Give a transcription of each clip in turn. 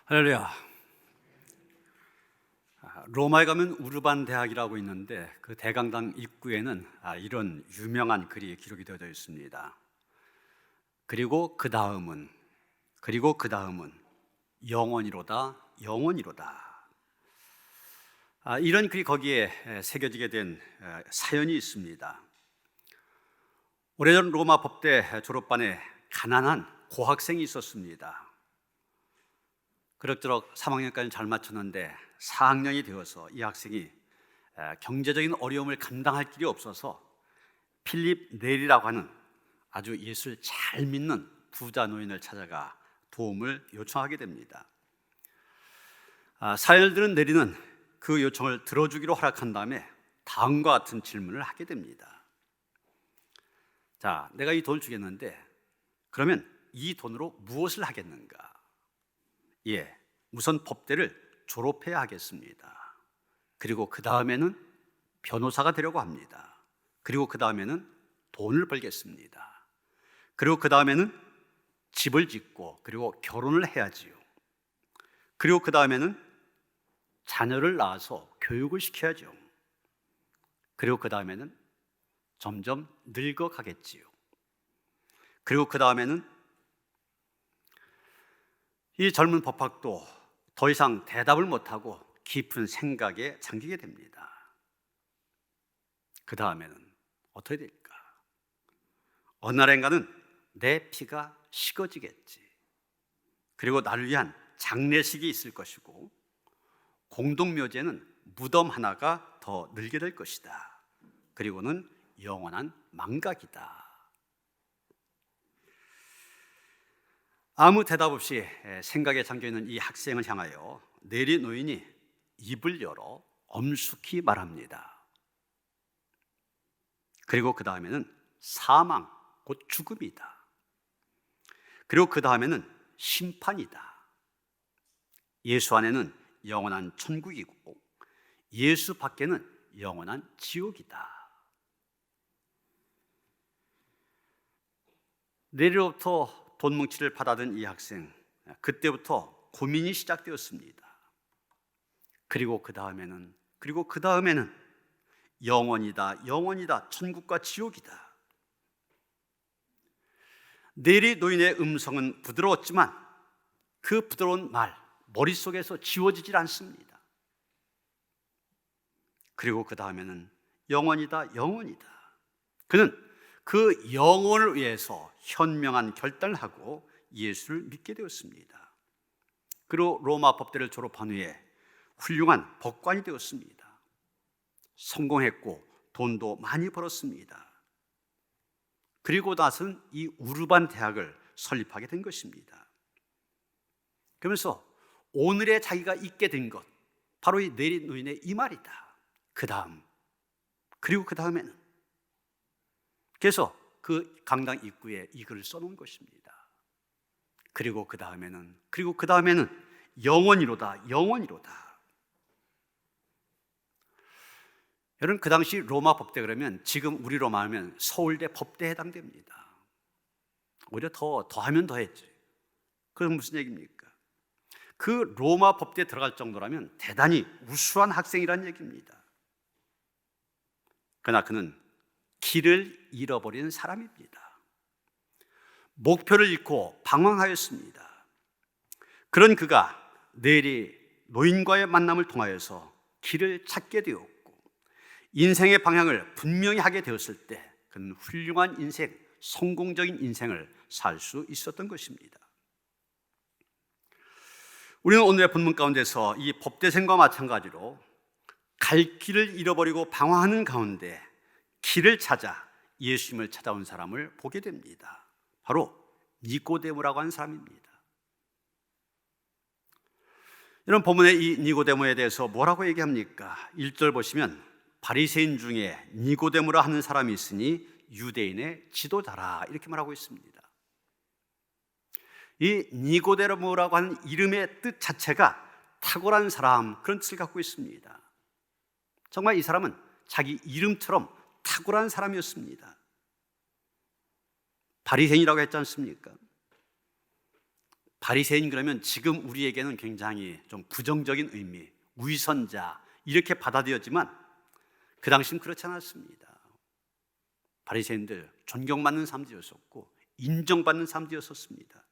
할렐루야. 로마에 가면 우르반 대학이라고 있는데 그 대강당 입구에는 이런 유명한 글이 기록이 되어 있습니다. 그리고 그 다음은 영원이로다, 영원이로다. 이런 글이 거기에 새겨지게 된 사연이 있습니다. 오래전 로마 법대 졸업반에 가난한 고학생이 있었습니다. 그럭저럭 3학년까지 잘 맞췄는데 4학년이 되어서 이 학생이 경제적인 어려움을 감당할 길이 없어서 필립 네리라고 하는 아주 예수를 잘 믿는 부자 노인을 찾아가 도움을 요청하게 됩니다. 사연을 들은 네리는 그 요청을 들어주기로 허락한 다음에 다음과 같은 질문을 하게 됩니다. 자, 내가 이 돈을 주겠는데 그러면 이 돈으로 무엇을 하겠는가? 우선 법대를 졸업해야 하겠습니다. 그리고 그 다음에는 변호사가 되려고 합니다. 그리고 그 다음에는 돈을 벌겠습니다. 그리고 그 다음에는 집을 짓고 그리고 결혼을 해야지요. 그리고 그 다음에는 자녀를 낳아서 교육을 시켜야죠. 그리고 그 다음에는 점점 늙어가겠지요. 그리고 그 다음에는 이 젊은 법학도 더 이상 대답을 못하고 깊은 생각에 잠기게 됩니다. 그 다음에는 어떻게 될까? 어느 날인가는 내 피가 식어지겠지. 그리고 나를 위한 장례식이 있을 것이고 공동묘지에는 무덤 하나가 더 늘게 될 것이다. 그리고는 영원한 망각이다. 아무 대답 없이 생각에 잠겨있는 이 학생을 향하여 네리 노인이 입을 열어 엄숙히 말합니다. 그리고 그 다음에는 사망, 곧 죽음이다. 그리고 그 다음에는 심판이다. 예수 안에는 영원한 천국이고 예수 밖에는 영원한 지옥이다. 네리로부터 돈 뭉치를 받아든 이 학생, 그때부터 고민이 시작되었습니다. 그리고 그 다음에는 영원이다, 영원이다, 천국과 지옥이다. 네리 노인의 음성은 부드러웠지만 그 부드러운 말, 머릿속에서 지워지질 않습니다. 그리고 그 다음에는 영원이다, 영원이다. 그는 그 영혼을 위해서 현명한 결단을 하고 예수를 믿게 되었습니다. 그리고 로마 법대를 졸업한 후에 훌륭한 법관이 되었습니다. 성공했고 돈도 많이 벌었습니다. 그리고 나서는 이 우르반 대학을 설립하게 된 것입니다. 그러면서 오늘의 자기가 있게 된 것, 바로 이 네리 노인의 이 말이다. 그리고 그 다음에는, 그래서 그 강당 입구에 이 글을 써놓은 것입니다. 그리고 그 다음에는 영원이로다, 영원이로다. 여러분, 그 당시 로마 법대 그러면 지금 우리로 말하면 서울대 법대에 해당됩니다. 오히려 더하면 더했지. 그건 무슨 얘기입니까? 그 로마 법대에 들어갈 정도라면 대단히 우수한 학생이라는 얘기입니다. 그러나 그는 길을 잃어버린 사람입니다. 목표를 잃고 방황하였습니다. 그런 그가 네리 노인과의 만남을 통하여서 길을 찾게 되었고 인생의 방향을 분명히 하게 되었을 때 그는 훌륭한 인생, 성공적인 인생을 살 수 있었던 것입니다. 우리는 오늘의 본문 가운데서 이 법대생과 마찬가지로 갈 길을 잃어버리고 방황하는 가운데 길을 찾아 예수님을 찾아온 사람을 보게 됩니다. 바로 니고데모라고 하는 사람입니다. 이런 본문의 이 니고데모에 대해서 뭐라고 얘기합니까? 1절 보시면 바리새인 중에 니고데모라 하는 사람이 있으니 유대인의 지도자라, 이렇게 말하고 있습니다. 이 니고데모라고 하는 이름의 뜻 자체가 탁월한 사람, 그런 뜻을 갖고 있습니다. 정말 이 사람은 자기 이름처럼 탁월한 사람이었습니다. 바리새인이라고 했지 않습니까? 바리새인 그러면 지금 우리에게는 굉장히 좀 부정적인 의미, 위선자 이렇게 받아들였지만 그 당시는 그렇지 않았습니다. 바리새인들 존경받는 사람들이었었고 인정받는 사람들이었었습니다.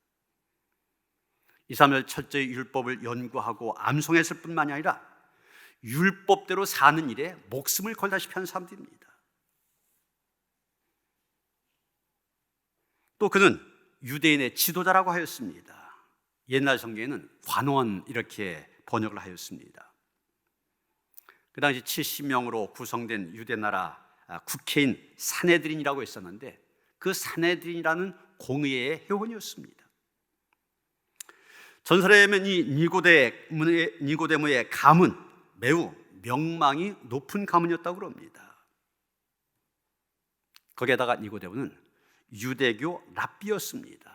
2, 3일 철저히 율법을 연구하고 암송했을 뿐만이 아니라 율법대로 사는 일에 목숨을 걸다시피 하는 사람들입니다. 또 그는 유대인의 지도자라고 하였습니다. 옛날 성경에는 관원 이렇게 번역을 하였습니다. 그 당시 70명으로 구성된 유대 나라 국회인 사내드린이라고 있었는데 그 사내드린이라는 공의회의 회원이었습니다. 전설에 의하면 이 니고데모의 가문 매우 명망이 높은 가문이었다고 합니다. 거기에다가 니고데모는 유대교 랍비였습니다.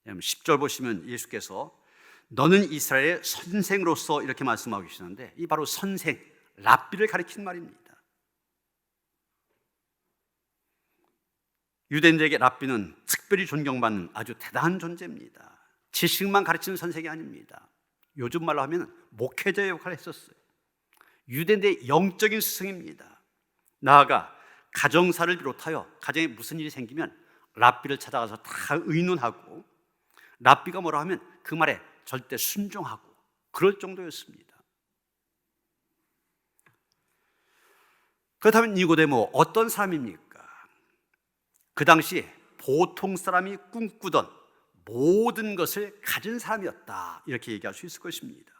10절 보시면 예수께서 너는 이스라엘의 선생으로서 이렇게 말씀하고 계시는데 이 바로 선생, 랍비를 가리키는 말입니다. 유대인들에게 랍비는 특별히 존경받는 아주 대단한 존재입니다. 지식만 가르치는 선생이 아닙니다. 요즘 말로 하면 목회자의 역할을 했었어요. 유대인들의 영적인 스승입니다. 나아가 가정사를 비롯하여 가정에 무슨 일이 생기면 랍비를 찾아가서 다 의논하고 랍비가 뭐라 하면 그 말에 절대 순종하고 그럴 정도였습니다. 그렇다면 니고데모 어떤 사람입니까? 그 당시 보통 사람이 꿈꾸던 모든 것을 가진 사람이었다 이렇게 얘기할 수 있을 것입니다.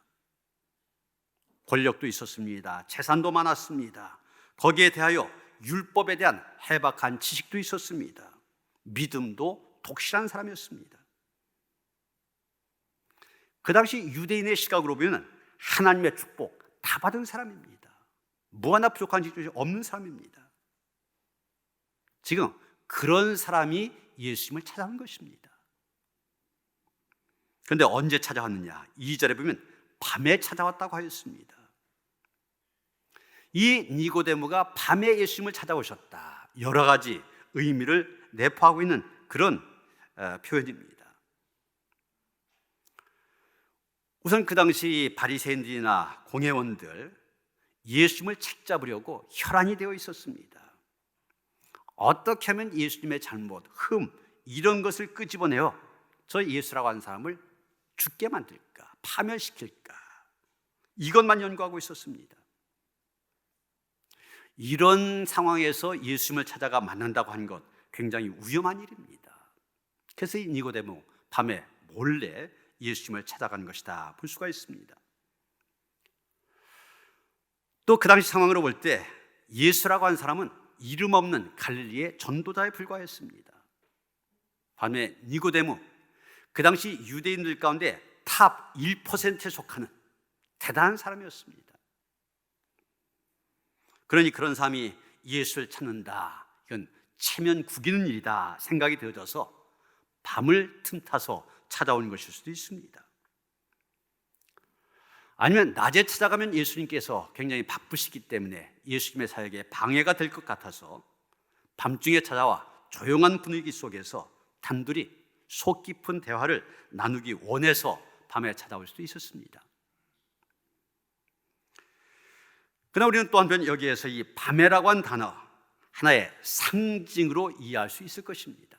권력도 있었습니다. 재산도 많았습니다. 거기에 대하여 율법에 대한 해박한 지식도 있었습니다. 믿음도 독실한 사람이었습니다. 그 당시 유대인의 시각으로 보면 하나님의 축복 다 받은 사람입니다. 뭐 하나 부족한 지점이 없는 사람입니다. 지금 그런 사람이 예수님을 찾아온 것입니다. 그런데 언제 찾아왔느냐? 2절에 보면 밤에 찾아왔다고 하였습니다. 이 니고데모가 밤에 예수님을 찾아오셨다. 여러 가지 의미를 내포하고 있는 그런 표현입니다. 우선 그 당시 바리새인들이나 공회원들 예수님을 책잡으려고 혈안이 되어 있었습니다. 어떻게 하면 예수님의 잘못, 이런 것을 끄집어내어 저 예수라고 하는 사람을 죽게 만들까, 파멸시킬까, 이것만 연구하고 있었습니다. 이런 상황에서 예수님을 찾아가 만난다고 하는 것 굉장히 위험한 일입니다. 그래서 이 니고데모 밤에 몰래 예수님을 찾아간 것이다 볼 수가 있습니다. 또 그 당시 상황으로 볼 때 예수라고 하는 사람은 이름 없는 갈릴리의 전도자에 불과했습니다. 반면에 니고데모, 그 당시 유대인들 가운데 탑 1%에 속하는 대단한 사람이었습니다. 그러니 그런 사람이 예수를 찾는다, 이건 체면 구기는 일이다 생각이 되어져서 밤을 틈타서 찾아오는 것일 수도 있습니다. 아니면 낮에 찾아가면 예수님께서 굉장히 바쁘시기 때문에 예수님의 사역에 방해가 될 것 같아서 밤중에 찾아와 조용한 분위기 속에서 단둘이 속 깊은 대화를 나누기 원해서 밤에 찾아올 수도 있었습니다. 그러나 우리는 또 한편 여기에서 이 밤에라고 한 단어 하나의 상징으로 이해할 수 있을 것입니다.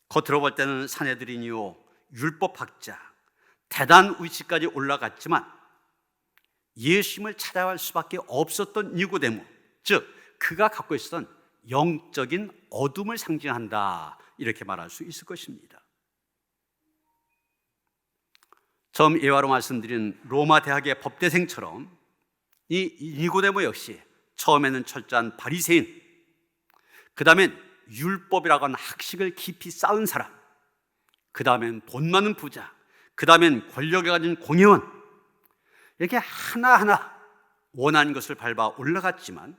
겉으로 볼 때는 사내들이니요 율법학자, 대단 위치까지 올라갔지만 예수님을 찾아갈 수밖에 없었던 니고데모, 즉 그가 갖고 있었던 영적인 어둠을 상징한다 이렇게 말할 수 있을 것입니다. 처음 예화로 말씀드린 로마 대학의 법대생처럼 이 니고데모 역시 처음에는 철저한 바리새인, 그 다음엔 율법이라고 하는 학식을 깊이 쌓은 사람, 그 다음엔 돈 많은 부자, 그 다음엔 권력을 가진 공회원, 이렇게 하나하나 원하는 것을 밟아 올라갔지만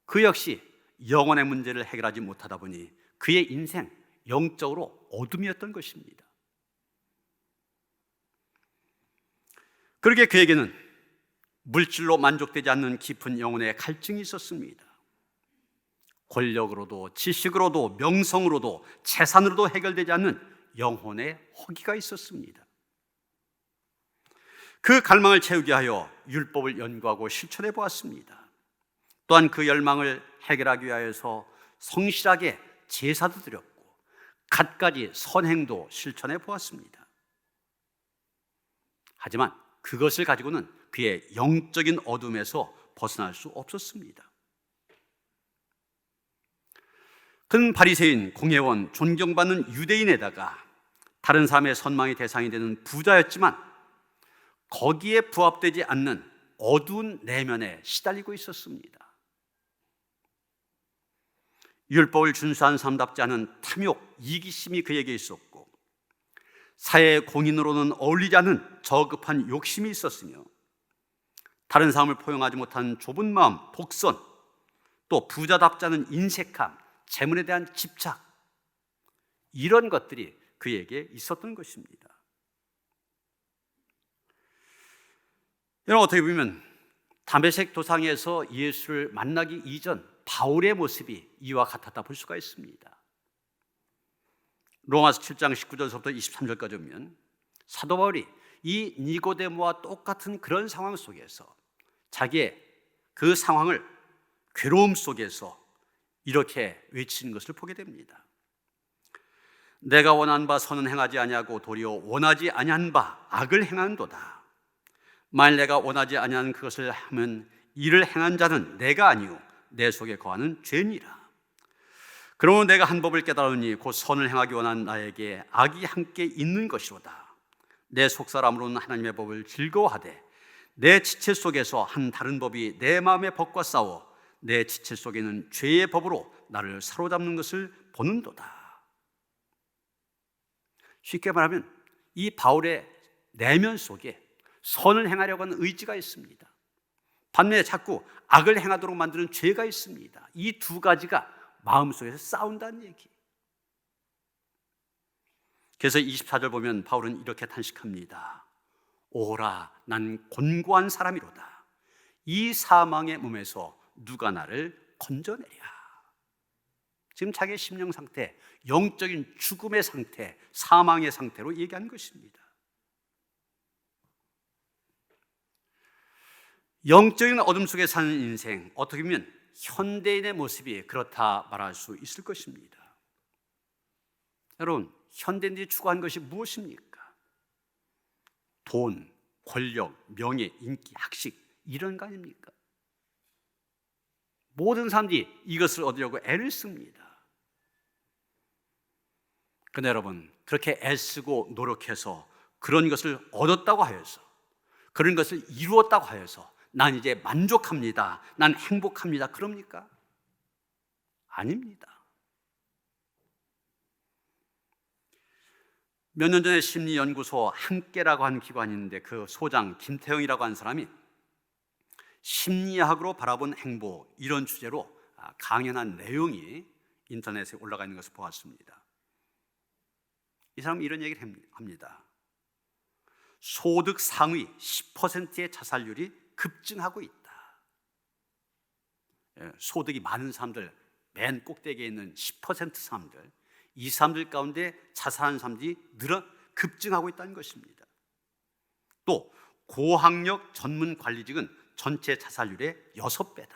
그 역시 영혼의 문제를 해결하지 못하다 보니 그의 인생 영적으로 어둠이었던 것입니다. 그러게 그에게는 물질로 만족되지 않는 깊은 영혼의 갈증이 있었습니다. 권력으로도 지식으로도 명성으로도 재산으로도 해결되지 않는 영혼의 허기가 있었습니다. 그 갈망을 채우기 위하여 율법을 연구하고 실천해 보았습니다. 또한 그 열망을 해결하기 위하여서 성실하게 제사도 드렸고 갖가지 선행도 실천해 보았습니다. 하지만 그것을 가지고는 그의 영적인 어둠에서 벗어날 수 없었습니다. 그는 바리새인, 공회원, 존경받는 유대인에다가 다른 사람의 선망의 대상이 되는 부자였지만 거기에 부합되지 않는 어두운 내면에 시달리고 있었습니다. 율법을 준수한 사람답지 않은 탐욕, 이기심이 그에게 있었고 사회의 공인으로는 어울리지 않은 저급한 욕심이 있었으며 다른 사람을 포용하지 못한 좁은 마음, 독선, 또 부자답지 않은 인색함, 재물에 대한 집착, 이런 것들이 그에게 있었던 것입니다. 여러분, 어떻게 보면 다메섹 도상에서 예수를 만나기 이전 바울의 모습이 이와 같았다 볼 수가 있습니다. 로마서 7장 19절부터 23절까지 보면 사도 바울이 이 니고데모와 똑같은 그런 상황 속에서 자기의 그 상황을 괴로움 속에서 이렇게 외치는 것을 보게 됩니다. 내가 원한 바 선은 행하지 아니하고 도리어 원하지 아니한 바 악을 행하는도다. 만일 내가 원하지 아니하는 그것을 하면 이를 행한 자는 내가 아니요 내 속에 거하는 죄니라. 그러므로 내가 한 법을 깨달으니 곧 선을 행하기 원하는 나에게 악이 함께 있는 것이로다. 내 속사람으로는 하나님의 법을 즐거워하되 내 지체 속에서 한 다른 법이 내 마음의 법과 싸워 내 지체 속에는 죄의 법으로 나를 사로잡는 것을 보는도다. 쉽게 말하면 이 바울의 내면 속에 선을 행하려고 하는 의지가 있습니다. 반면에 자꾸 악을 행하도록 만드는 죄가 있습니다. 이 두 가지가 마음속에서 싸운다는 얘기. 그래서 24절 보면 바울은 이렇게 탄식합니다. 오라, 난 곤고한 사람이로다. 이 사망의 몸에서 누가 나를 건져내랴. 지금 자기의 심령 상태, 영적인 죽음의 상태, 사망의 상태로 얘기한 것입니다. 영적인 어둠 속에 사는 인생, 어떻게 보면 현대인의 모습이 그렇다 말할 수 있을 것입니다. 여러분, 현대인들이 추구한 것이 무엇입니까? 돈, 권력, 명예, 인기, 학식, 이런 거 아닙니까? 모든 사람들이 이것을 얻으려고 애를 씁니다. 그런데 여러분, 그렇게 애쓰고 노력해서 그런 것을 얻었다고 하여서, 그런 것을 이루었다고 하여서 난 이제 만족합니다, 난 행복합니다, 그럽니까? 아닙니다. 몇 년 전에 심리연구소 함께라고 하는 기관이 있는데 그 소장 김태형이라고 하는 사람이 심리학으로 바라본 행복, 이런 주제로 강연한 내용이 인터넷에 올라가 있는 것을 보았습니다. 이 사람은 이런 얘기를 합니다. 소득 상위 10%의 자살률이 급증하고 있다. 소득이 많은 사람들, 맨 꼭대기에 있는 10% 사람들, 이 사람들 가운데 자살하는 사람들이 급증하고 있다는 것입니다. 또 고학력 전문 관리직은 전체 자살률의 6배다.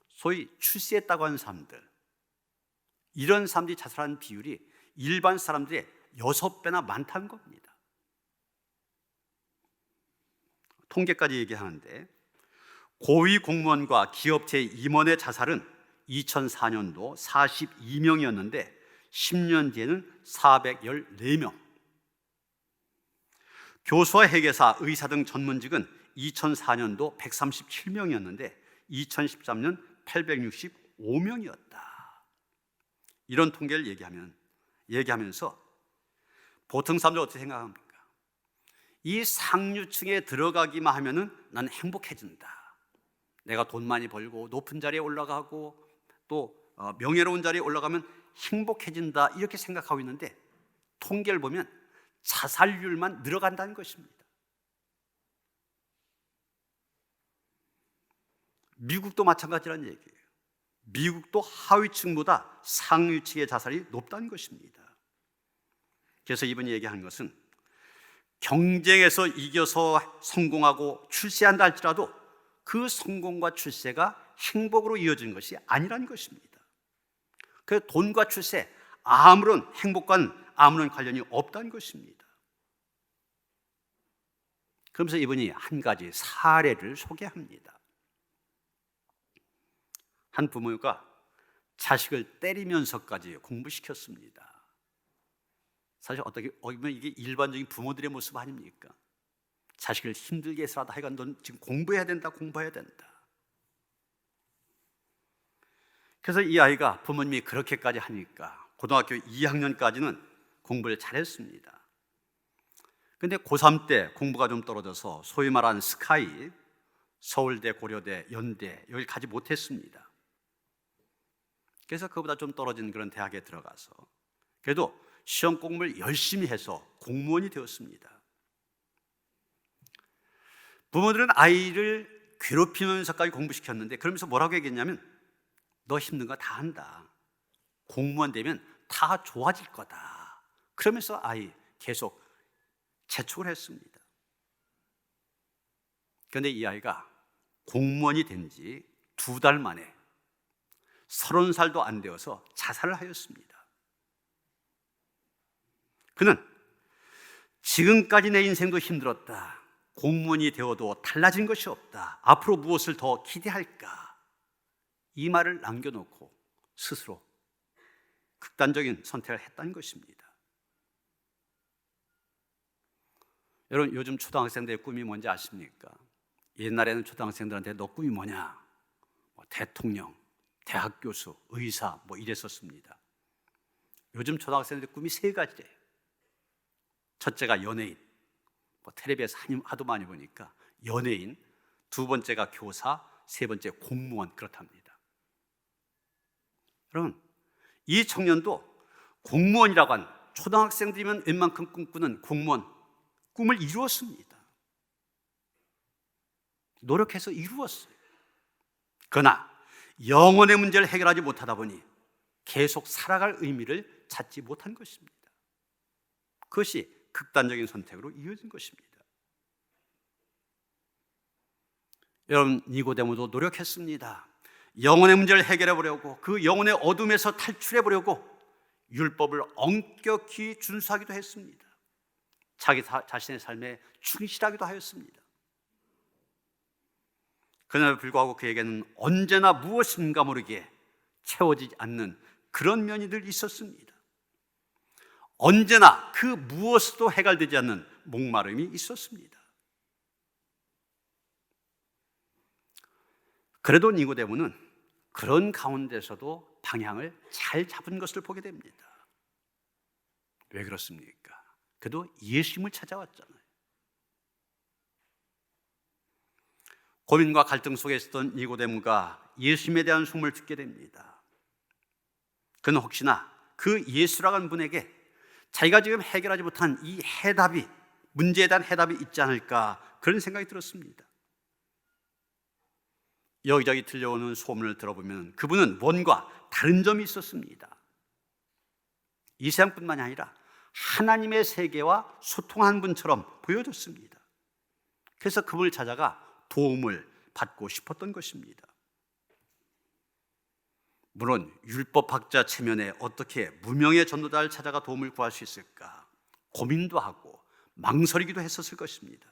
소위 출세했다고 하는 사람들, 이런 사람들이 자살하는 비율이 일반 사람들의 6배나 많다는 겁니다. 통계까지 얘기하는데 고위 공무원과 기업체 임원의 자살은 2004년도 42명이었는데 10년 뒤에는 414명. 교수와 회계사, 의사 등 전문직은 2004년도 137명이었는데 2013년 865명이었다. 이런 통계를 얘기하면서 보통 사람들 어떻게 생각합니까? 이 상류층에 들어가기만 하면은 난 행복해진다. 내가 돈 많이 벌고 높은 자리에 올라가고 또 명예로운 자리에 올라가면 행복해진다, 이렇게 생각하고 있는데 통계를 보면 자살률만 늘어간다는 것입니다. 미국도 마찬가지라는 얘기예요. 미국도 하위층보다 상위층의 자살이 높다는 것입니다. 그래서 이분이 얘기하는 것은 경쟁에서 이겨서 성공하고 출세한다 할지라도 그 성공과 출세가 행복으로 이어지는 것이 아니라는 것입니다. 그 돈과 출세, 아무런 행복과는 아무런 관련이 없다는 것입니다. 그러면서 이분이 한 가지 사례를 소개합니다. 한 부모가 자식을 때리면서까지 공부시켰습니다. 사실 어떻게 보면 이게 일반적인 부모들의 모습 아닙니까? 자식을 힘들게 해서라도 하여간 넌 지금 공부해야 된다, 공부해야 된다. 그래서 이 아이가 부모님이 그렇게까지 하니까 고등학교 2학년까지는 공부를 잘했습니다. 근데 고3 때 공부가 좀 떨어져서 소위 말하는 스카이, 서울대, 고려대, 연대 여기 가지 못했습니다. 그래서 그보다 좀 떨어진 그런 대학에 들어가서 그래도 시험 공부를 열심히 해서 공무원이 되었습니다. 부모들은 아이를 괴롭히면서까지 공부시켰는데 그러면서 뭐라고 얘기했냐면 너 힘든 거 다 한다. 공무원 되면 다 좋아질 거다. 그러면서 아이 계속 재촉을 했습니다. 그런데 이 아이가 공무원이 된 지 2달 만에 30살도 안 되어서 자살을 하였습니다. 그는 지금까지 내 인생도 힘들었다. 공무원이 되어도 달라진 것이 없다. 앞으로 무엇을 더 기대할까? 이 말을 남겨놓고 스스로 극단적인 선택을 했다는 것입니다. 여러분, 요즘 초등학생들의 꿈이 뭔지 아십니까? 옛날에는 초등학생들한테 너 꿈이 뭐냐? 대통령, 대학 교수, 의사 이랬었습니다. 요즘 초등학생들의 꿈이 3가지래요. 첫째가 연예인, 텔레비에서 하도 많이 보니까 연예인, 2번째가 교사, 3번째 공무원 그렇답니다. 여러분, 이 청년도 공무원이라고 한 초등학생들이면 웬만큼 꿈꾸는 공무원 꿈을 이루었습니다. 노력해서 이루었어요. 그러나 영혼의 문제를 해결하지 못하다 보니 계속 살아갈 의미를 찾지 못한 것입니다. 그것이 극단적인 선택으로 이어진 것입니다. 여러분, 니고데모도 노력했습니다. 영혼의 문제를 해결해 보려고, 그 영혼의 어둠에서 탈출해 보려고 율법을 엄격히 준수하기도 했습니다. 자기 자신의 삶에 충실하기도 하였습니다. 그럼에도 불구하고 그에게는 언제나 무엇인가 모르게 채워지지 않는 그런 면이 늘 있었습니다. 언제나 그 무엇도 해결되지 않는 목마름이 있었습니다. 그래도 니고데모는 그런 가운데서도 방향을 잘 잡은 것을 보게 됩니다. 왜 그렇습니까? 그래도 예수님을 찾아왔잖아요. 고민과 갈등 속에 있었던 니고데모가 예수님에 대한 소문을 듣게 됩니다. 그는 혹시나 그 예수라는 분에게 자기가 지금 해결하지 못한 이 해답이, 문제에 대한 해답이 있지 않을까, 그런 생각이 들었습니다. 여기저기 들려오는 소문을 들어보면 그분은 뭔가 다른 점이 있었습니다. 이 세상뿐만이 아니라 하나님의 세계와 소통하는 분처럼 보여졌습니다. 그래서 그분을 찾아가 도움을 받고 싶었던 것입니다. 물론 율법학자 체면에 어떻게 무명의 전도자를 찾아가 도움을 구할 수 있을까 고민도 하고 망설이기도 했었을 것입니다.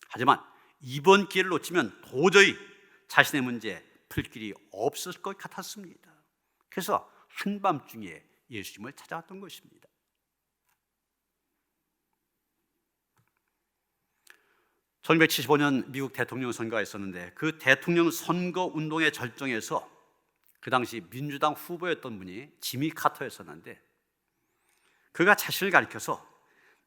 하지만 이번 기회를 놓치면 도저히 자신의 문제에 풀 길이 없을 것 같았습니다. 그래서 한밤중에 예수님을 찾아왔던 것입니다. (1975년) 미국 대통령 선거가 있었는데 그 대통령 선거 운동의 절정에서 그 당시 민주당 후보였던 분이 지미 카터였었는데 그가 자신을 가리켜서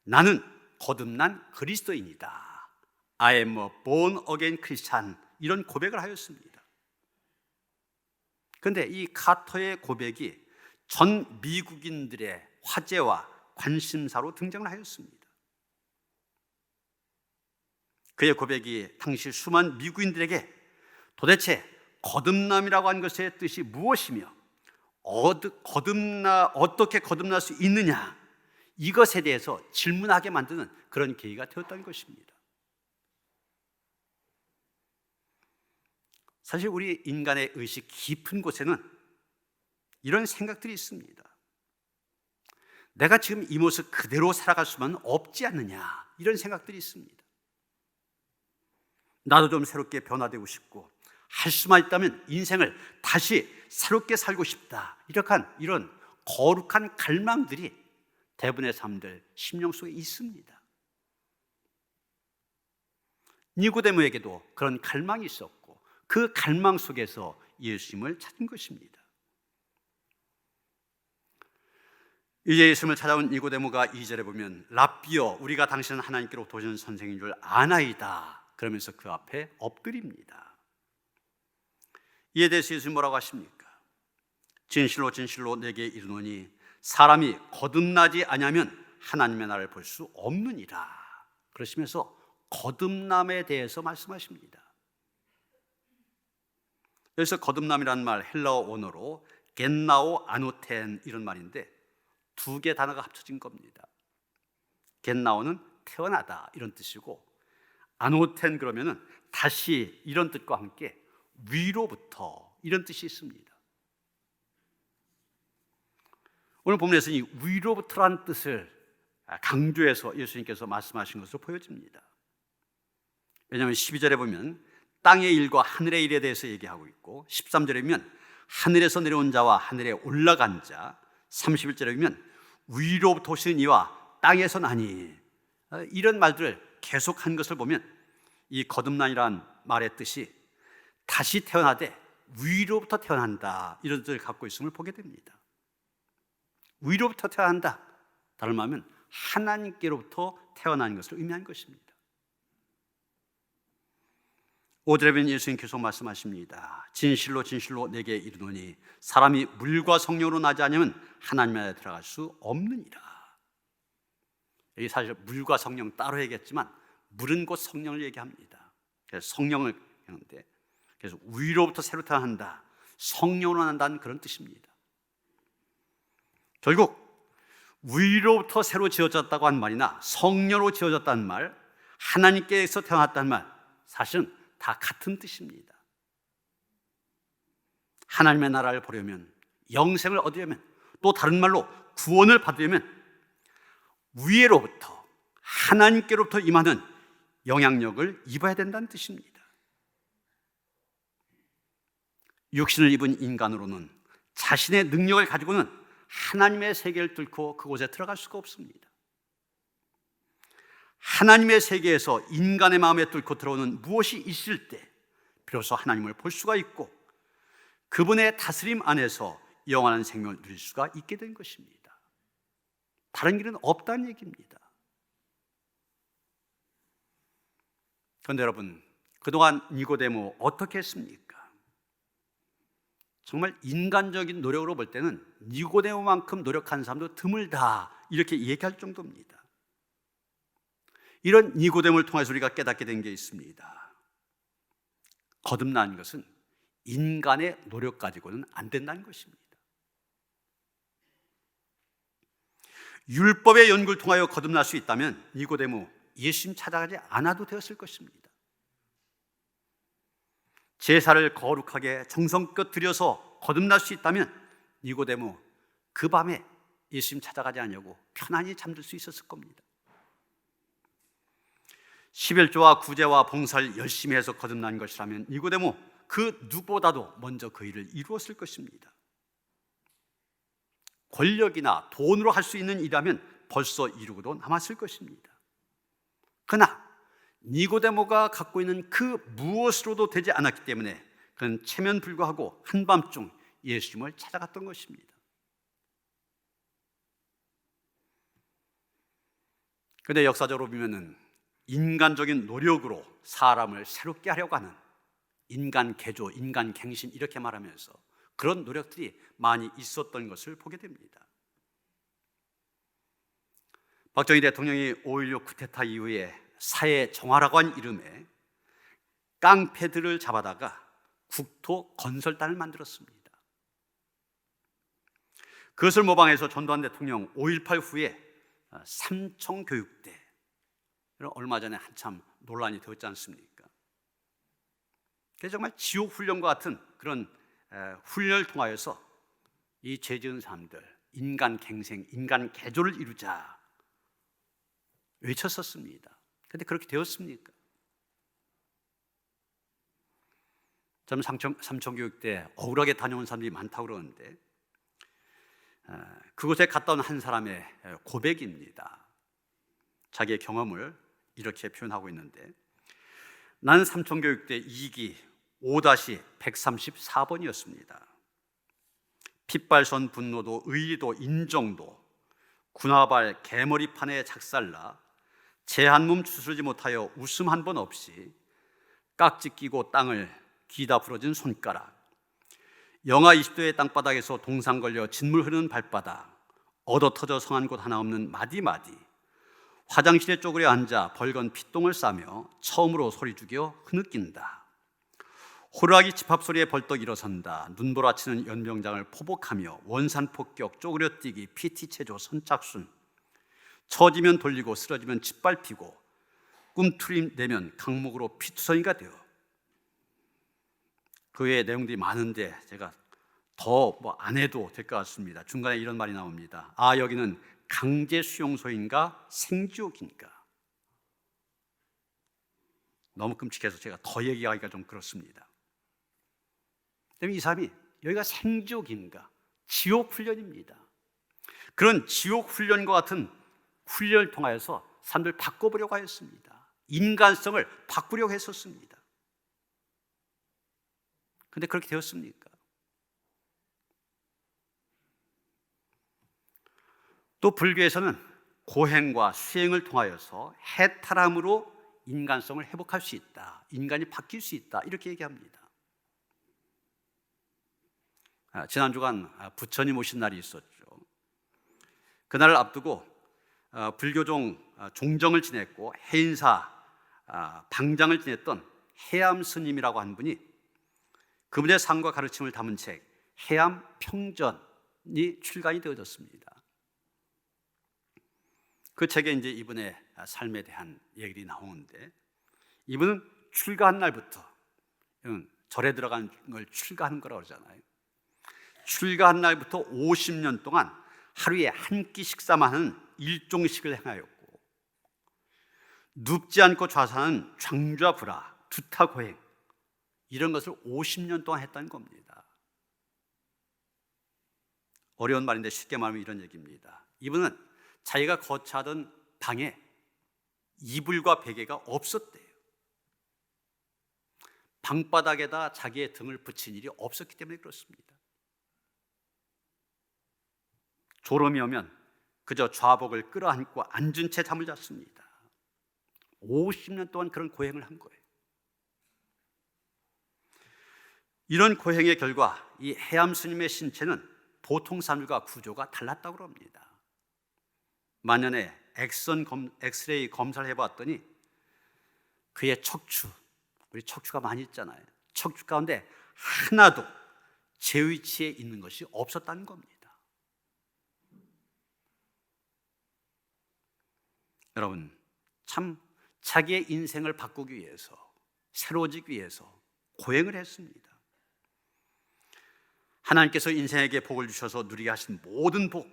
나는 거듭난 그리스도인이다. I am a born again Christian, 이런 고백을 하였습니다. 그런데 이 카터의 고백이 전 미국인들의 화제와 관심사로 등장을 하였습니다. 그의 고백이 당시 수많은 미국인들에게 도대체 거듭남이라고 하는 것의 뜻이 무엇이며 어떻게 거듭날 수 있느냐, 이것에 대해서 질문하게 만드는 그런 계기가 되었다는 것입니다. 사실 우리 인간의 의식 깊은 곳에는 이런 생각들이 있습니다. 내가 지금 이 모습 그대로 살아갈 수만 없지 않느냐, 이런 생각들이 있습니다. 나도 좀 새롭게 변화되고 싶고, 할 수만 있다면 인생을 다시 새롭게 살고 싶다, 이런 거룩한 갈망들이 대부분의 사람들 심령 속에 있습니다. 니고데모에게도 그런 갈망이 있었고, 그 갈망 속에서 예수님을 찾은 것입니다. 이제 예수님을 찾아온 니고데모가 2절에 보면 랍비여, 우리가 당신은 하나님께로부터 오신 선생인 줄 아나이다, 그러면서 그 앞에 엎드립니다. 이에 대해서 예수님 뭐라고 하십니까? 진실로 진실로 내게 이르노니 사람이 거듭나지 아니하면 하나님의 나라를 볼 수 없느니라, 그러시면서 거듭남에 대해서 말씀하십니다. 여기서 거듭남이라는 말 헬라어 원어로 겟나오 아노텐, 이런 말인데 두 개 단어가 합쳐진 겁니다. 겟나오는 태어나다, 이런 뜻이고, 아노텐 그러면은 다시, 이런 뜻과 함께 위로부터, 이런 뜻이 있습니다. 오늘 본문에서 이 위로부터라는 뜻을 강조해서 예수님께서 말씀하신 것으로 보여집니다. 왜냐하면 12절에 보면 땅의 일과 하늘의 일에 대해서 얘기하고 있고, 13절에 보면 하늘에서 내려온 자와 하늘에 올라간 자, 31절에 보면 위로부터 오신 이와 땅에서 나니, 이런 말들을 계속한 것을 보면 이 거듭난이라는 말의 뜻이 다시 태어나되 위로부터 태어난다, 이런 뜻을 갖고 있음을 보게 됩니다. 위로부터 태어난다, 다른 말하면 하나님께로부터 태어난 것을 의미한 것입니다. 5절에 보면 예수님 계속 말씀하십니다. 진실로 진실로 내게 이르노니 사람이 물과 성령으로 나지 않으면 하나님 나라에 들어갈 수 없느니라. 여기 사실 물과 성령 따로 얘기했지만 물은 곧 성령을 얘기합니다. 그래서 성령을 얘기하는데, 그래서 위로부터 새로 태어난다, 성령으로 난다는 그런 뜻입니다. 결국 위로부터 새로 지어졌다고 한 말이나 성령으로 지어졌다는 말, 하나님께서 태어났다는 말, 사실은 다 같은 뜻입니다. 하나님의 나라를 보려면, 영생을 얻으려면, 또 다른 말로 구원을 받으려면 위로부터, 하나님께로부터 임하는 영향력을 입어야 된다는 뜻입니다. 육신을 입은 인간으로는 자신의 능력을 가지고는 하나님의 세계를 뚫고 그곳에 들어갈 수가 없습니다. 하나님의 세계에서 인간의 마음에 뚫고 들어오는 무엇이 있을 때 비로소 하나님을 볼 수가 있고, 그분의 다스림 안에서 영원한 생명을 누릴 수가 있게 된 것입니다. 다른 길은 없다는 얘기입니다. 그런데 여러분, 그동안 니고데모 어떻게 했습니까? 정말 인간적인 노력으로 볼 때는 니고데모만큼 노력한 사람도 드물다, 이렇게 얘기할 정도입니다. 이런 니고데모를 통해서 우리가 깨닫게 된 게 있습니다. 거듭나는 것은 인간의 노력 가지고는 안 된다는 것입니다. 율법의 연구를 통하여 거듭날 수 있다면 니고데모 예수님 찾아가지 않아도 되었을 것입니다. 제사를 거룩하게 정성껏 드려서 거듭날 수 있다면 니고데모 그 밤에 예수님 찾아가지 않으려고 편안히 잠들 수 있었을 겁니다. 11조와 구제와 봉사를 열심히 해서 거듭난 것이라면 니고데모 그 누구보다도 먼저 그 일을 이루었을 것입니다. 권력이나 돈으로 할 수 있는 일이라면 벌써 이루고도 남았을 것입니다. 그러나 니고데모가 갖고 있는 그 무엇으로도 되지 않았기 때문에 그는 체면불구하고 한밤중 예수님을 찾아갔던 것입니다. 그런데 역사적으로 보면은 인간적인 노력으로 사람을 새롭게 하려고 하는 인간 개조, 인간 갱신, 이렇게 말하면서 그런 노력들이 많이 있었던 것을 보게 됩니다. 박정희 대통령이 5.16 쿠데타 이후에 사회 정화라고 한 이름의 깡패들을 잡아다가 국토 건설단을 만들었습니다. 그것을 모방해서 전두환 대통령 5.18 후에 삼청교육대, 얼마 전에 한참 논란이 되었지 않습니까? 그래서 정말 지옥훈련과 같은 그런 훈련을 통하여서 이 죄 지은 사람들, 인간 갱생, 인간 개조를 이루자 외쳤었습니다. 그런데 그렇게 되었습니까? 저는 삼청교육대 억울하게 다녀온 사람들이 많다고 그러는데 그곳에 갔다 온 한 사람의 고백입니다. 자기의 경험을 이렇게 표현하고 있는데, 나는 삼청교육대 2기 5-134번이었습니다. 핏발선 분노도 의리도 인정도 군화발 개머리판에 작살나 제 한 몸 추스르지 못하여 웃음 한 번 없이 깍지 끼고 땅을 기다 부러진 손가락, 영하 20도의 땅바닥에서 동상 걸려 진물 흐르는 발바닥, 얻어터져 성한 곳 하나 없는 마디마디, 화장실에 쪼그려 앉아 벌건 핏똥을 싸며 처음으로 소리 죽여 흐느낀다. 호루라기 집합 소리에 벌떡 일어선다. 눈보라치는 연병장을 포복하며 원산 폭격, 쪼그려 뛰기, PT 체조, 선착순, 처지면 돌리고 쓰러지면 짓밟히고 꿈틀이 내면 강목으로 피투성이가 되어. 그 외에 내용들이 많은데 제가 더 안 해도 될 것 같습니다. 중간에 이런 말이 나옵니다. 아, 여기는 강제 수용소인가 생지옥인가. 너무 끔찍해서 제가 더 얘기하기가 좀 그렇습니다. 때문에 이 사람이 여기가 생지옥인가, 지옥 훈련입니다. 그런 지옥 훈련과 같은 훈련을 통하여서 사람들 바꿔보려고 하였습니다. 인간성을 바꾸려고 했었습니다. 그런데 그렇게 되었습니까? 또 불교에서는 고행과 수행을 통하여서 해탈함으로 인간성을 회복할 수 있다, 인간이 바뀔 수 있다, 이렇게 얘기합니다. 지난 주간 부처님 오신 날이 있었죠. 그날을 앞두고 불교종 종정을 지냈고 해인사 방장을 지냈던 해암 스님이라고 한 분이 그분의 삶과 가르침을 담은 책 해암 평전이 출간이 되어졌습니다. 그 책에 이제 이분의 삶에 대한 얘기들이 나오는데, 이분은 출가한 날부터, 절에 들어간 걸 출가하는 거라고 그러잖아요. 출가한 날부터 50년 동안 하루에 한 끼 식사만 하는 일종식을 행하였고, 눕지 않고 좌사하는 장좌불화, 두타고행, 이런 것을 50년 동안 했다는 겁니다. 어려운 말인데 쉽게 말하면 이런 얘기입니다. 이분은 자기가 거처하던 방에 이불과 베개가 없었대요. 방바닥에다 자기의 등을 붙인 일이 없었기 때문에 그렇습니다. 졸음이 오면 그저 좌복을 끌어안고 앉은 채 잠을 잤습니다. 50년 동안 그런 고행을 한 거예요. 이런 고행의 결과 이 해암 스님의 신체는 보통 사람들과 구조가 달랐다고 합니다. 만년에 엑스레이 검사를 해봤더니 그의 척추, 우리 척추가 많이 있잖아요. 척추 가운데 하나도 제 위치에 있는 것이 없었다는 겁니다. 여러분, 참 자기의 인생을 바꾸기 위해서, 새로워지기 위해서 고행을 했습니다. 하나님께서 인생에게 복을 주셔서 누리게 하신 모든 복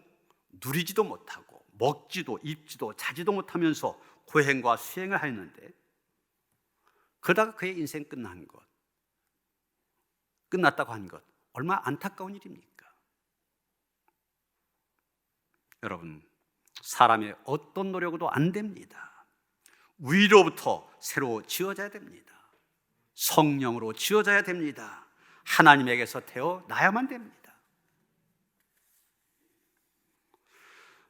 누리지도 못하고 먹지도 입지도 자지도 못하면서 고행과 수행을 하였는데, 그러다가 그의 인생 끝났다고 한 것, 얼마나 안타까운 일입니까? 여러분, 사람의 어떤 노력으로 안 됩니다. 위로부터 새로 지어져야 됩니다. 성령으로 지어져야 됩니다. 하나님에게서 태어나야만 됩니다.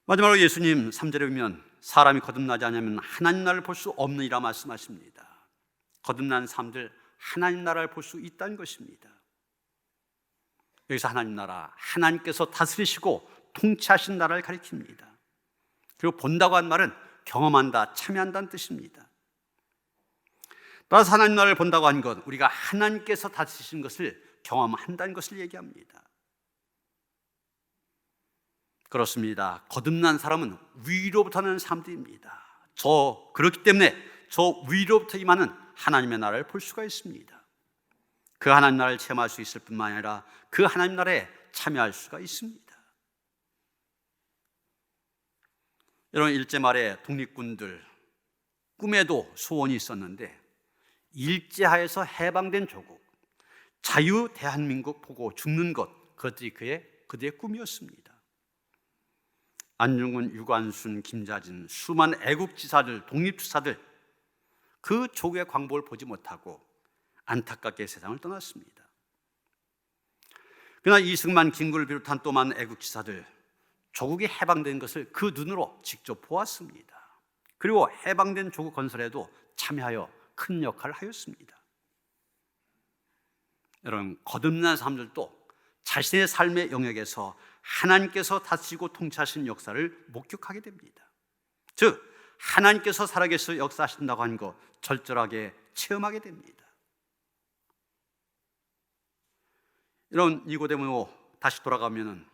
마지막으로 예수님 3절에 보면 사람이 거듭나지 않으면 하나님 나라를 볼 수 없느니라 말씀하십니다. 거듭난 사람들 하나님 나라를 볼 수 있다는 것입니다. 여기서 하나님 나라, 하나님께서 다스리시고 통치하신 나라를 가리킵니다. 그리고 본다고 한 말은 경험한다, 참여한다는 뜻입니다. 따라서 하나님 나라를 본다고 한 것, 우리가 하나님께서 다스리신 것을 경험한다는 것을 얘기합니다. 그렇습니다. 거듭난 사람은 위로부터 나는 사람들입니다. 그렇기 때문에 저 위로부터 임하는 하나님의 나라를 볼 수가 있습니다. 그 하나님 나라를 체험할 수 있을 뿐만 아니라 그 하나님 나라에 참여할 수가 있습니다. 여러분, 일제 말에 독립군들 꿈에도 소원이 있었는데 일제하에서 해방된 조국, 자유 대한민국 보고 죽는 것, 그것들이 그들의 꿈이었습니다. 안중근, 유관순, 김자진, 수많은 애국지사들, 독립투사들 그 조국의 광복을 보지 못하고 안타깝게 세상을 떠났습니다. 그러나 이승만, 김구를 비롯한 또 많은 애국지사들 조국이 해방된 것을 그 눈으로 직접 보았습니다. 그리고 해방된 조국 건설에도 참여하여 큰 역할을 하였습니다. 여러분, 거듭난 사람들도 자신의 삶의 영역에서 하나님께서 다스리고 통치하신 역사를 목격하게 됩니다. 즉, 하나님께서 살아계셔 역사하신다고 하는 것 절절하게 체험하게 됩니다. 이런 니고데모로 다시 돌아가면은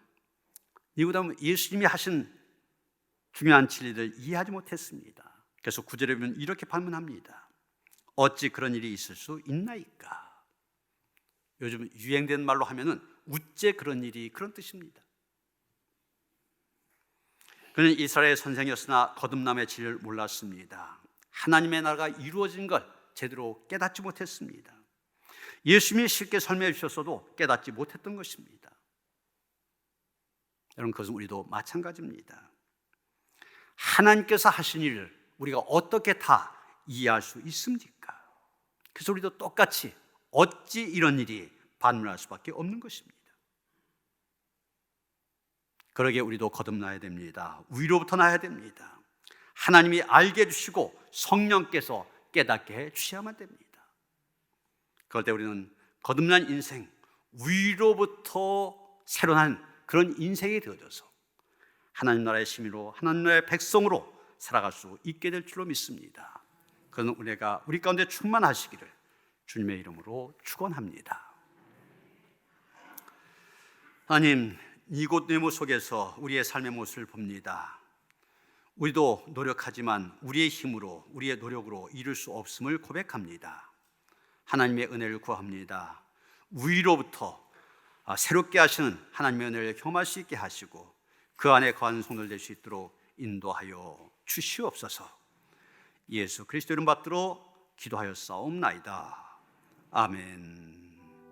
니고데모 예수님이 하신 중요한 진리를 이해하지 못했습니다. 그래서 9절에 보면 이렇게 반문합니다. 어찌 그런 일이 있을 수 있나이까? 요즘 유행된 말로 하면은 우째 그런 일이, 그런 뜻입니다. 그는 이스라엘 선생이었으나 거듭남의 진리를 몰랐습니다. 하나님의 나라가 이루어진 걸 제대로 깨닫지 못했습니다. 예수님이 쉽게 설명해 주셨어도 깨닫지 못했던 것입니다. 여러분, 그것은 우리도 마찬가지입니다. 하나님께서 하신 일을 우리가 어떻게 다 이해할 수 있습니까? 그래서 우리도 똑같이 어찌 이런 일이 반문할 수밖에 없는 것입니다. 그러기에 우리도 거듭나야 됩니다. 위로부터 나야 됩니다. 하나님이 알게 해주시고 성령께서 깨닫게 해주셔야만 됩니다. 그럴 때 우리는 거듭난 인생, 위로부터 새로 난 그런 인생이 되어져서 하나님 나라의 시민으로, 하나님 나라의 백성으로 살아갈 수 있게 될 줄로 믿습니다. 그는 우리가 우리 가운데 충만하시기를 주님의 이름으로 축원합니다. 하나님, 니고데모 속에서 우리의 삶의 모습을 봅니다. 우리도 노력하지만 우리의 힘으로, 우리의 노력으로 이룰 수 없음을 고백합니다. 하나님의 은혜를 구합니다. 위로부터 새롭게 하시는 하나님의 은혜를 경험할 수 있게 하시고 그 안에 거하는 성도들 될 수 있도록 인도하여 주시옵소서. 예수 그리스도 이름 받들어 기도하였사옵나이다. 아멘.